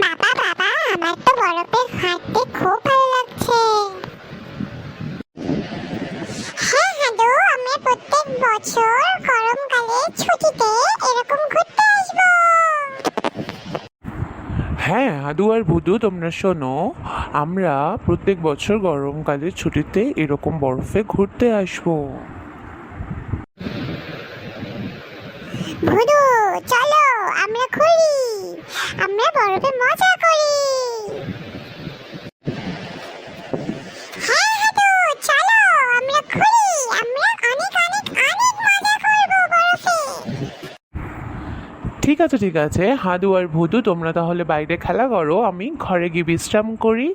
বাবা বাবা, আমার তো বরফে হাঁটতে খুব ভালো লাগছে। হ্যাঁ হাদু, আমরা প্রত্যেক বছর গরমকালে ছুটিতে এরকম ঘুরতে আসবো। হ্যাঁ হাদু আর ভুদু, তোমরা শোনো, আমরা প্রত্যেক বছর গরমকালের ছুটিতে এরকম বরফে ঘুরতে আসবো। ভুদু, চলো আমরা ঘুরি, আমরা বরফে মজা করি। হ্যাঁ হাদু, চলো আমরা ঘুরি, আমরা অনেক অনেক অনেক মজা করবো বরফে। ঠিক আছে হাদু আর ভুদু, তোমরা তাহলে বাইরে খেলা করো, আমি ঘরে গিয়ে বিশ্রাম করি।